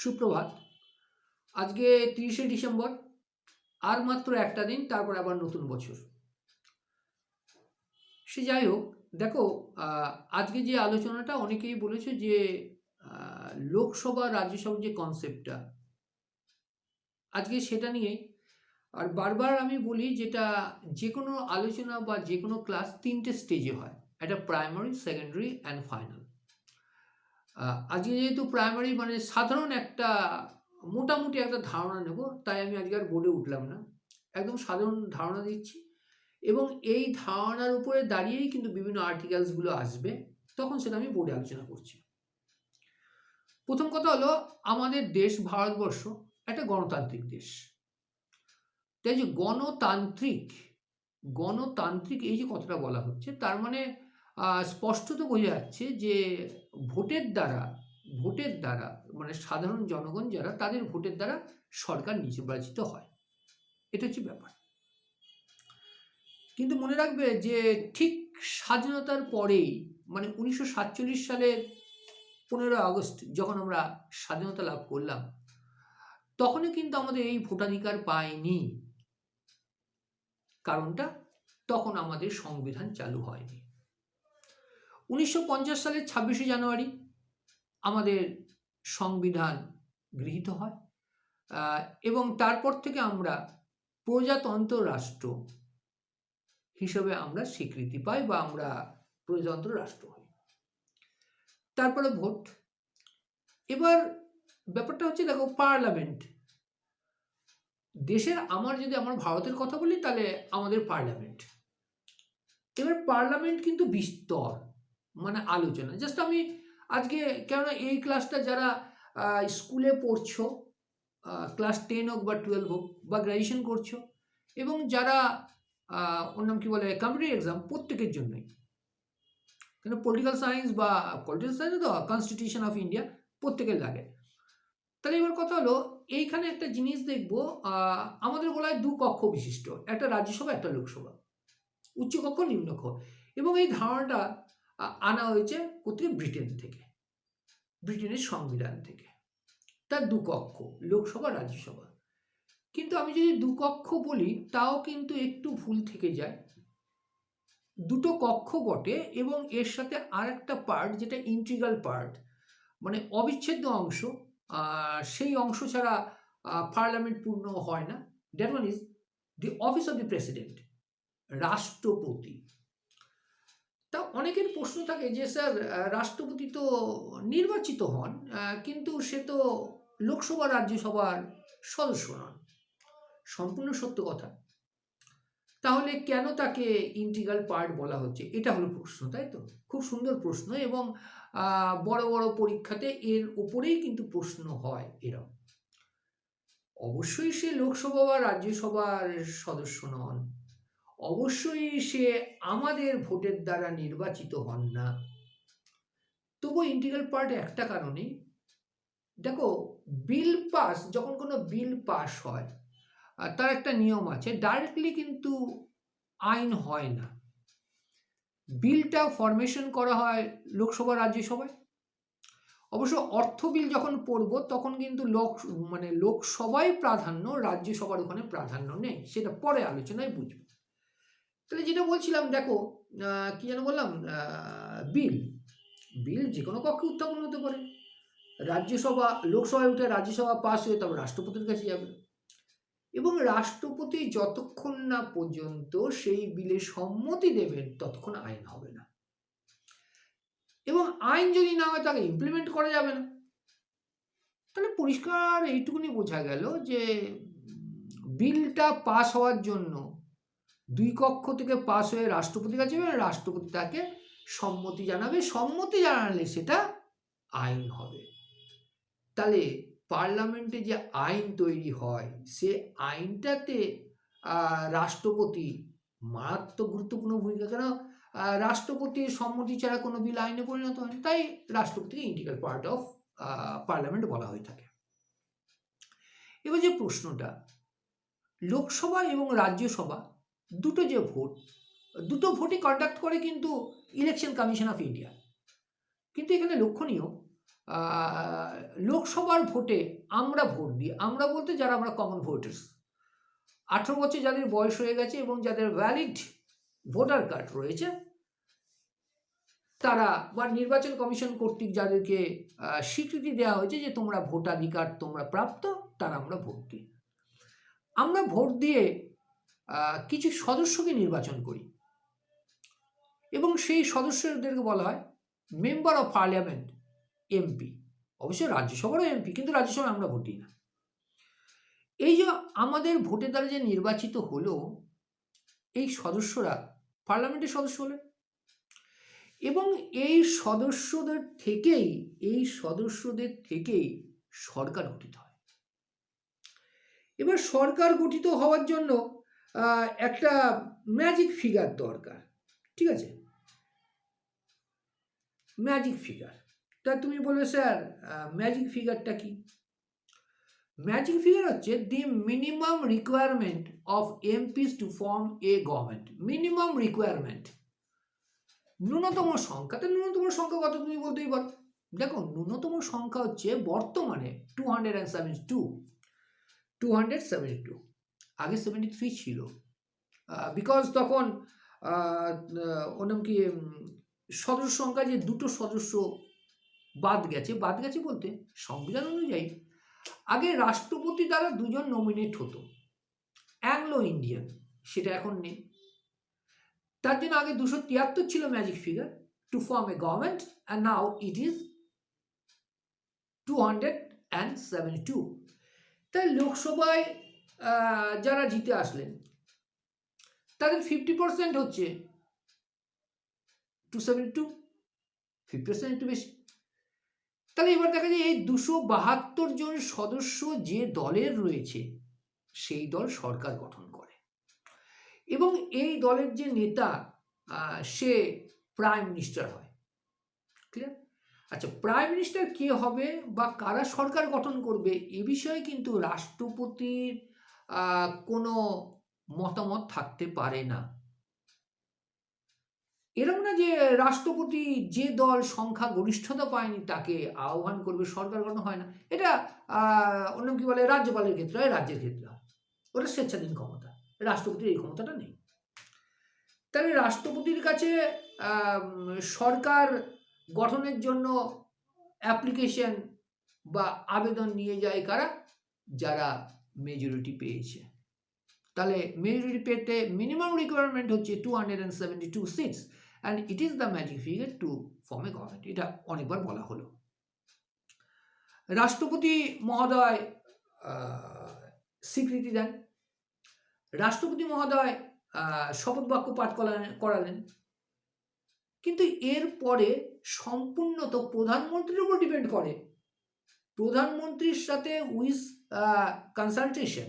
সুপ্রভাত। আজকে 30শে ডিসেম্বর, আর মাত্র একটা দিন, তারপর আবার নতুন বছর। সে যাই হোক, দেখো, আজকে যে আলোচনাটা অনেকেই বলেছে যে লোকসভা রাজ্যসভার যে কনসেপ্টটা, আজকে সেটা নিয়ে। আর বারবার আমি বলি যেটা যে কোনো আলোচনা বা যে কোনো ক্লাস 3টে স্টেজে হয়, একটা প্রাইমারি, সেকেন্ডারি অ্যান্ড ফাইনাল। আজকে যেহেতু প্রাইমারি মানে সাধারণ একটা মোটামুটি একটা ধারণা নেব, তাই আমি আজকে আর বোর্ডে উঠলাম না, একদম সাধারণ ধারণা দিচ্ছি। এবং এই ধারণার উপরে দাঁড়িয়েই কিন্তু বিভিন্ন আর্টিকেলসগুলো আসবে, তখন সেটা আমি বোর্ডে আলোচনা করছি। প্রথম কথা হলো, আমাদের দেশ ভারতবর্ষ একটা গণতান্ত্রিক দেশ। তাই যে গণতান্ত্রিক এই যে কথাটা বলা হচ্ছে, তার মানে স্পষ্টত বোঝা যাচ্ছে যে ভোটের দ্বারা মানে সাধারণ জনগণ যারা, তাদের ভোটের দ্বারা সরকার নির্বাচিত হয়। এটা হচ্ছে ব্যাপার। কিন্তু মনে রাখবে যে ঠিক স্বাধীনতার পরেই, মানে 1947 সালের 15 আগস্ট যখন আমরা স্বাধীনতা লাভ করলাম, তখনই কিন্তু আমাদের এই ভোটাধিকার পাইনি। কারণটা, তখন আমাদের সংবিধান চালু হয়নি। 1950 সালের 26শে জানুয়ারি আমাদের সংবিধান গৃহীত হয়, এবং তারপর থেকে আমরা প্রজাতন্ত্র রাষ্ট্র হিসেবে আমরা স্বীকৃতি পাই, বা আমরা প্রজাতন্ত্র রাষ্ট্র হই। তারপরে ভোট। এবার ব্যাপারটা হচ্ছে, দেখো, পার্লামেন্ট দেশের, যদি আমার ভারতের কথা বলি, তাহলে আমাদের পার্লামেন্ট। এবার পার্লামেন্ট কিন্তু বিস্তর, মানে আলোচনা। জাস্ট আমি আজকে, কেননা এই ক্লাসটা যারা স্কুলে পড়ছো, ক্লাস 10 হোক বা 12 হোক, বা গ্র্যাজুয়েশন করছো, এবং যারা ওর নাম কি বলে, কম্পিটিটিভ এক্সাম, প্রত্যেকের জন্যই। কিন্তু পলিটিক্যাল সায়েন্স তো কনস্টিটিউশন অফ ইন্ডিয়া প্রত্যেকের লাগে। তাহলে এবার কথা হলো, এইখানে একটা জিনিস দেখবো, আমাদের বলা হয় 2 কক্ষ বিশিষ্ট, একটা রাজ্যসভা, একটা লোকসভা, উচ্চকক্ষ, নিম্নকক্ষ। এবং এই ধারণাটা আনা হয়েছে কোথায়? ব্রিটেন থেকে, ব্রিটেনের সংবিধান থেকে। তার 2 কক্ষ, লোকসভা, রাজ্যসভা। কিন্তু আমি যদি 2 কক্ষ বলি, তাও কিন্তু একটু ভুল থেকে যায়। 2টো কক্ষ বটে, এবং এর সাথে আর একটা পার্ট, যেটা ইন্টিগ্রাল পার্ট, মানে অবিচ্ছেদ্য অংশ। সেই অংশ ছাড়া পার্লামেন্ট পূর্ণ হয় না। That one is the office of the president, রাষ্ট্রপতি। তা অনেকের প্রশ্ন থাকে যে স্যার, রাষ্ট্রপতি তো নির্বাচিত হন, কিন্তু সে তো লোকসভা রাজ্যসভার সদস্য নন। সম্পূর্ণ সত্য কথা। তাহলে কেন তাকে ইন্টিগ্রাল পার্ট বলা হচ্ছে? এটা হলো প্রশ্ন, তাই তো? খুব সুন্দর প্রশ্ন, এবং বড় বড় পরীক্ষাতে এর উপরেই কিন্তু প্রশ্ন হয় এরকম। অবশ্যই সে লোকসভা বা রাজ্যসভার সদস্য নন, অবশ্যই সে আমাদের ভোটের দ্বারা নির্বাচিত হন না। তবু ইন্টিগ্রাল পার্ট একটা কারণে, দেখো, যখন কোনো বিল পাস হয়, তার একটা নিয়ম আছে, ডাইরেক্টলি কিন্তু আইন হয় না। বিলটা ফরমেশন করা হয় লোকসভা, রাজ্যসভায়। অবশ্য অর্থ বিল যখন পড়ব, তখন কিন্তু লোকসভায় প্রাধান্য, রাজ্যসভার ওখানে প্রাধান্য নেই। সেটা পরে আলোচনায় বুঝবো। তাহলে যেটা বলছিলাম, দেখো, কি যেন বললাম, বিল যে কোনো কক্ষে উত্থাপন হতে পারে। লোকসভায় উঠে রাজ্যসভা পাস হয়ে তবে রাষ্ট্রপতির কাছে যাবে, এবং রাষ্ট্রপতি যতক্ষণ না পর্যন্ত সেই বিলে সম্মতি দেবেন, ততক্ষণ আইন হবে না। এবং আইন যদি না হয়, তাকে ইমপ্লিমেন্ট করা যাবে না। তাহলে পরিষ্কার এইটুকুনি বোঝা গেল যে বিলটা পাস হওয়ার জন্য 2 কক্ষ থেকে পাস হয়ে রাষ্ট্রপতির কাছে যাবে, রাষ্ট্রপতি তাকে সম্মতি জানাবে, সম্মতি জানালে সেটা আইন হবে। তাহলে পার্লামেন্টে যে আইন তৈরি হয়, সে আইনটাতে রাষ্ট্রপতি মারাত্মক গুরুত্বপূর্ণ ভূমিকা। কেন? রাষ্ট্রপতির সম্মতি ছাড়া কোনো বিল আইনে পরিণত হয় না। তাই রাষ্ট্রপতিকে ইন্টিগ্রাল পার্ট অফ পার্লামেন্ট বলা হয়ে থাকে। এবার যে প্রশ্নটা, লোকসভা এবং রাজ্যসভা দুটো ভোটই কন্ডাক্ট করে কিন্তু ইলেকশন কমিশন অফ ইন্ডিয়া। কিন্তু এখানে লক্ষণীয়, লোকসভার ভোটে আমরা ভোট দিই, আমরা বলতে যারা আমরা কমন ভোটার্স, 18 বছর যাদের বয়স হয়ে গেছে এবং যাদের ভ্যালিড ভোটার কার্ড রয়েছে, তারা বা নির্বাচন কমিশন কর্তৃক যাদেরকে স্বীকৃতি দেওয়া হয়েছে যে তোমরা ভোটাধিকার তোমরা প্রাপ্ত, তারা আমরা ভোট দিই। আমরা ভোট দিয়ে কিছু সদস্যকে নির্বাচন করি এবং সেই সদস্যদেরকে বলা হয় মেম্বার অফ পার্লামেন্ট, এমপি। অবশ্যই রাজ্যসভারও এমপি, কিন্তু রাজ্যসভায় আমরা ভোট দিই না। এই যে আমাদের ভোটের দ্বারা যে নির্বাচিত হলো, এই সদস্যরা পার্লামেন্টের সদস্য হলেন এবং এই সদস্যদের থেকেই সরকার গঠিত হয়। এবার সরকার গঠিত হওয়ার জন্য একটা ম্যাজিক ফিগার দরকার, ঠিক আছে? Magic figure. তা তুমি বলবে স্যার ম্যাজিক ফিগারটা কি? ম্যাজিক ফিগার হচ্ছে the minimum requirement of MPs to form a government. Minimum requirement, ন্যূনতম সংখ্যা। তো ন্যূনতম সংখ্যা কত তুমি বলতেই পারো। দেখো, ন্যূনতম সংখ্যা হচ্ছে বর্তমানে 272, আগে 73 ছিল, বিকজ তখন ওর নাম কি, সদস্য সংখ্যা যে দুটো সদস্য বাদ গেছে বলতে সংবিধান অনুযায়ী আগে রাষ্ট্রপতি দ্বারা দুজন নমিনেট হতো, অ্যাংলো ইন্ডিয়ান, সেটা এখন নেই। তার জন্য আগে 273 ছিল magic figure to form a government, and now it is 272। তাই লোকসভায় যারা জিতে আসলেন তাদের 50% হচ্ছে 272, 50% একটু বেশি। তাহলে এবার দেখা যায় এই 272 জন সদস্য যে দলের রয়েছে সেই দল সরকার গঠন করে এবং এই দলের যে নেতা সে প্রাইম মিনিস্টার হয়। ক্লিয়ার? আচ্ছা, প্রাইম মিনিস্টার কে হবে বা কারা সরকার গঠন করবে এ বিষয়ে কিন্তু রাষ্ট্রপতির কোনো মতামত থাকতে পারে না। এরকম না যে রাষ্ট্রপতি যে দল সংখ্যা গরিষ্ঠতা পায়নি তাকে আহ্বান করবে, সরকার গঠন হয় না। এটা অন্য কি বলে, রাজ্যপালের ক্ষেত্রে হয়, রাজ্যের ক্ষেত্রে হয়, ওটা স্বেচ্ছাধীন ক্ষমতা। রাষ্ট্রপতির এই ক্ষমতাটা নেই। তাহলে রাষ্ট্রপতির কাছে সরকার গঠনের জন্য অ্যাপ্লিকেশন বা আবেদন নিয়ে যায় কারা? যারা মেজরিটি পেয়েছে। তাহলে মেজরিটি পেতে মিনিমাম রিকোয়ারমেন্ট হচ্ছে 272 seats, and it is the magic figure to form a government. এটা অনেকবার বলা হলো। রাষ্ট্রপতি মহোদয় স্বীকৃতি দেন, রাষ্ট্রপতি মহোদয় শপথ বাক্য পাঠ করালেন, কিন্তু এরপরে সম্পূর্ণ তো প্রধানমন্ত্রীর উপর ডিপেন্ড করে। প্রধানমন্ত্রীর সাথে উইথ কনসালটেশন,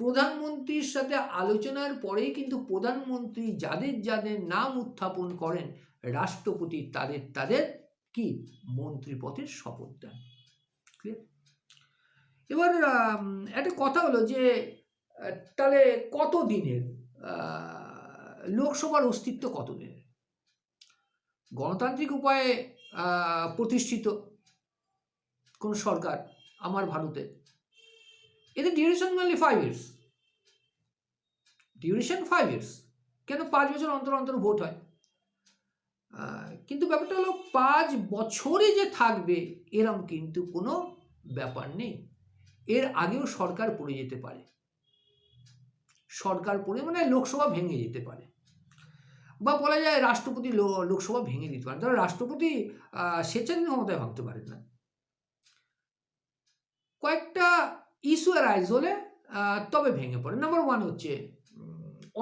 প্রধানমন্ত্রীর সাথে আলোচনার পরেই কিন্তু প্রধানমন্ত্রী যাদের যাদের নাম উত্থাপন করেন, রাষ্ট্রপতি তাদের কি মন্ত্রী পদের শপথ দেন। এবার একটা কথা হলো যে তাহলে কত দিনের লোকসভার অস্তিত্ব, কত দিনের? গণতান্ত্রিক উপায়ে প্রতিষ্ঠিত কোন সরকার আমার ভারতে, এদের duration only 5 years। Duration 5 years। কেন 5 বছর অন্তর অন্তর ভোট হয়? কিন্তু ব্যাপারটা হলো 5 বছরে যে থাকবে এরম কিন্তু কোনো ব্যাপার নেই। এর আগেও সরকার পড়ে যেতে পারে, সরকার পড়ে মানে লোকসভা ভেঙে যেতে পারে, বা বলা যায় রাষ্ট্রপতি লোকসভা ভেঙে দিতে পারেন। তবে রাষ্ট্রপতি স্বেচ্ছাধীন ক্ষমতায় ভাঙতে পারেন না। কয়েকটা ইস্যু অ্যারাইজ হলে তবে ভেঙে পড়ে। নাম্বার 1 হচ্ছে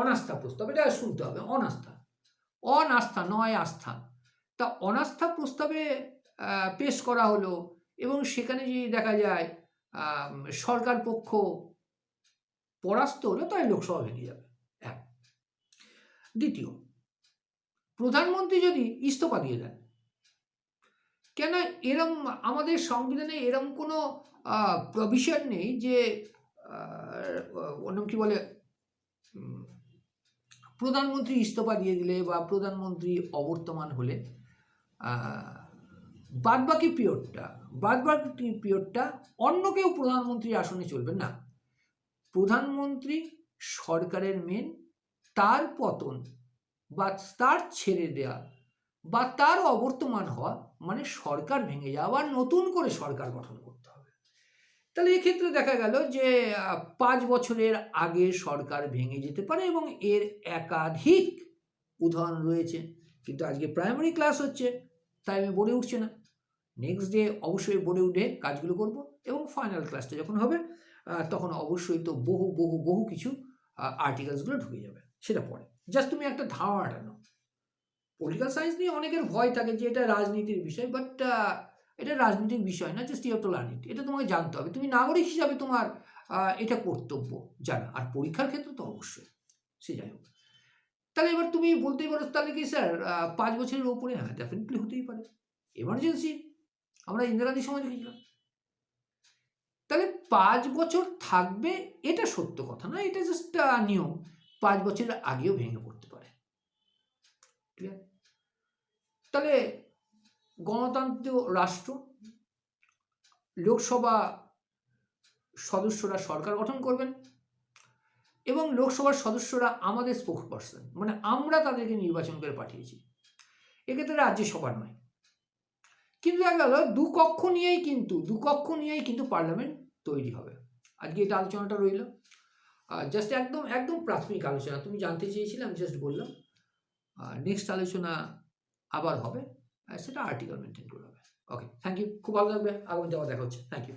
অনাস্থা প্রস্তাব। এটা শুনতে হবে, অনাস্থা নয় আস্থা। তা অনাস্থা প্রস্তাবে পেশ করা হলো এবং সেখানে যদি দেখা যায় সরকার পক্ষ পরাস্ত হলো, তাই লোকসভা ভেঙে যাবে। এক। দ্বিতীয়, প্রধানমন্ত্রী যদি ইস্তফা দিয়ে দেন, কেন এরম আমাদের সংবিধানে এরম কোনো প্রভিশন নেই যে অন্য কি বলে, প্রধানমন্ত্রী ইস্তফা দিয়ে দিলে বা প্রধানমন্ত্রী অবর্তমান হলে বাদবাকি পিরিয়ডটা অন্য কেউ প্রধানমন্ত্রীর আসনে চলবে না। প্রধানমন্ত্রী সরকারের মেন, তার পতন বা তার ছেড়ে দেওয়া বা তার অবর্তমান হওয়া মানে সরকার ভেঙে যাওয়া বা নতুন করে সরকার গঠন করতে হবে। তাহলে এক্ষেত্রে দেখা গেল যে 5 বছরের আগে সরকার ভেঙে যেতে পারে এবং এর একাধিক উদাহরণ রয়েছে। কিন্তু আজকে প্রাইমারি ক্লাস হচ্ছে, তাই আমি বোর্ডে উঠছে না। নেক্সট ডে অবশ্যই বোর্ডে উঠে কাজগুলো করব এবং ফাইনাল ক্লাসটা যখন হবে তখন অবশ্যই তো বহু বহু বহু কিছু আর্টিকেলসগুলো ঢুকে যাবে, সেটা পরে। জাস্ট তুমি একটা ধারণাটা নাও। পলিটিক্যাল সায়েন্স নিয়ে অনেকের ভয় থাকে যে এটা রাজনীতির বিষয়, বাট এটা রাজনীতির বিষয় না, just you have to learn it. এটা তোমাকে জানতে হবে, তুমি নাগরিক হিসাবে তোমার এটা কর্তব্য জানা, আর পরীক্ষার ক্ষেত্রে তো অবশ্যই। সে যাই হোক, তাহলে এবার তুমি বলতেই পারো তাহলে কি স্যার 5 বছরের উপরে? হ্যাঁ, ডেফিনেটলি হতেই পারে। এমার্জেন্সি আমরা ইন্দিরা গান্ধীর সময় দেখেছিলাম। তাহলে 5 বছর থাকবে এটা সত্য কথা না, এটা জাস্ট নিয়ম। 5 বছরের আগেও ভেঙে পড়তে পারে। ক্লিয়ার? তাহলে গণতান্ত্রিক রাষ্ট্র, লোকসভা সদস্যরা সরকার গঠন করবেন এবং লোকসভার সদস্যরা আমাদের স্পোক্স পার্সন, মানে আমরা তাদেরকে নির্বাচন করে পাঠিয়েছি। এক্ষেত্রে রাজ্যসভা নয়। কিন্তু দেখা গেল দু কক্ষ নিয়েই কিন্তু পার্লামেন্ট তৈরি হবে। আজকে এটা আলোচনাটা রইল, জাস্ট একদম একদম প্রাথমিক আলোচনা। তুমি জানতে চেয়েছিলে, আমি জাস্ট বললাম। নেক্সট আলোচনা আবার হবে, সেটা আর্টিকেল মেনটেন করে হবে। ওকে, থ্যাংক ইউ, খুব ভালো থাকবে। আগামীতে আবার দেখা হচ্ছে। Thank you.